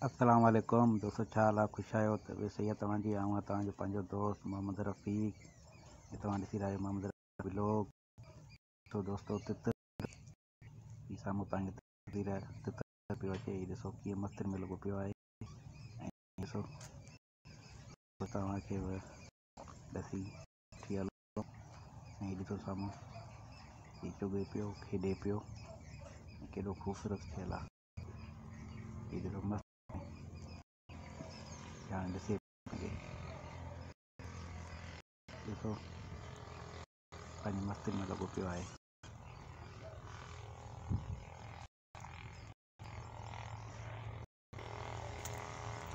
अस्सलाम वालेकुम दोस्तों, छा हाल आहे? ख़ुशि आहियो? त वैसे इहा तव्हांजी आऊं तव्हांजो पंहिंजो दोस्त मोहम्मद रफ़ीक। ये तव्हां ॾिसी रहिया आहियो मोहम्मद रफ़ीक व्लॉग। तो दोस्तों तितर ही साम्हूं तव्हांखे तितर पियो अचे। हीउ ॾिसो कीअं मस्ती में लॻो पियो आहे। ऐं ॾिसो तव्हांखे ॾसी थी हलो। ऐं हीउ ॾिसो साम्हूं हीउ चुगे पियो, खेॾे पियो, केॾो ख़ूबसूरत थियल आहे। हीउ ॾिसो मस्तु हाणे ॾिसे ॾिसो पंहिंजी मस्ती में लॻो पियो आहे।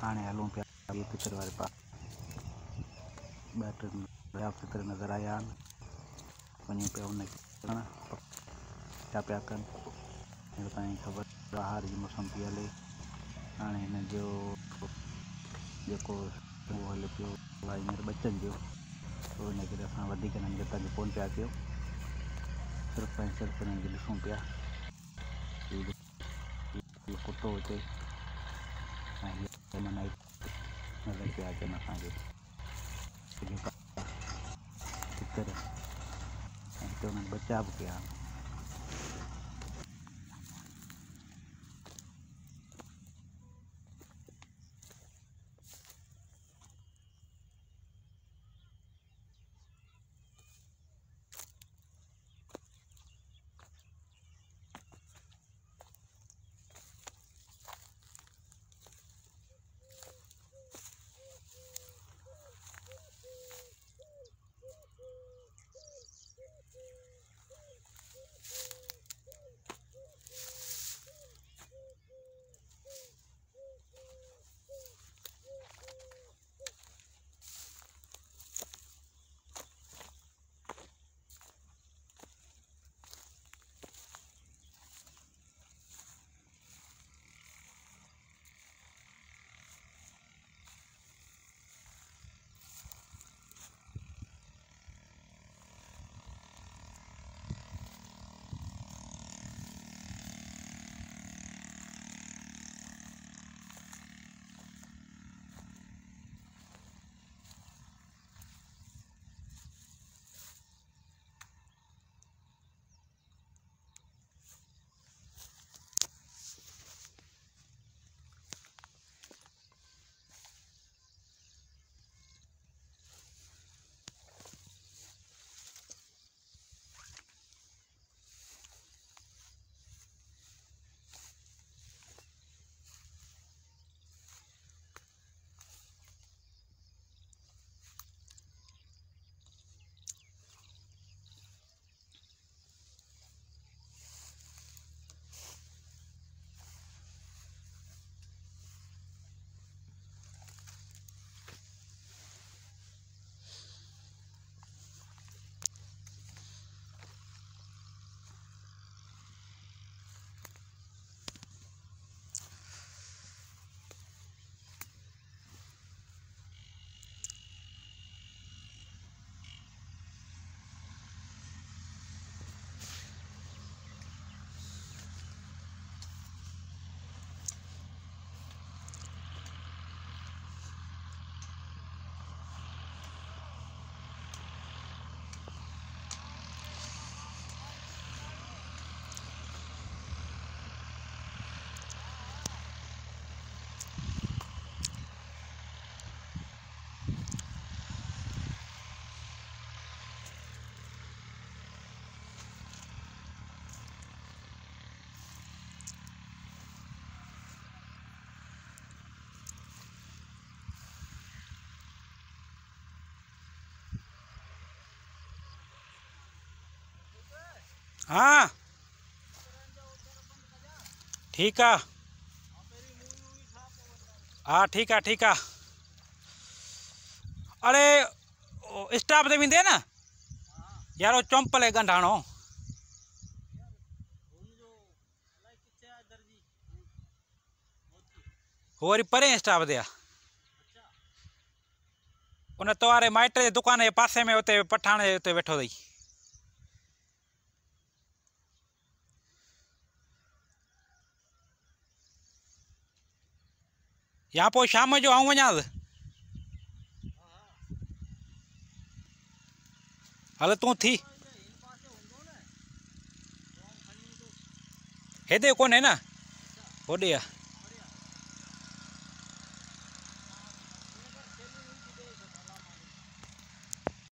हाणे हलूं पिया ॿिए तितर वारे पासे। ॿ टे ॿिया तितर नज़र आया आहिनि, वञूं पिया उन छा पिया कनि। हींअर तव्हांजी ख़बर बहार जी मौसम थी हले। हाणे हिन जो जेको उहो हले पियो आहे हींअर बचनि जो, तो हिन करे असां वधीक हिननि खे तंग कोन पिया कयूं। सिर्फ़ु ऐं सिर्फ़ु हिननि खे ॾिसूं पिया। हीउ कुतो हुते ऐं हीअ माना नज़र पिया अचनि असांखे तितर, ऐं हिते हुननि बचा बि कया। हाँ ठीक है। हाँ ठीक है। अरे स्टाफ ते वेंदे न यार, वो चंपल है गंढाणो। हो वरी परे स्टाफ ते उन तवारे माइट जे दुकान जे पासे में उते पठाण जे उते वेठो अथई। या पोइ शाम जो आऊं वञांसि। हल तूं थी हेॾे कोन्हे न, होॾे आहे।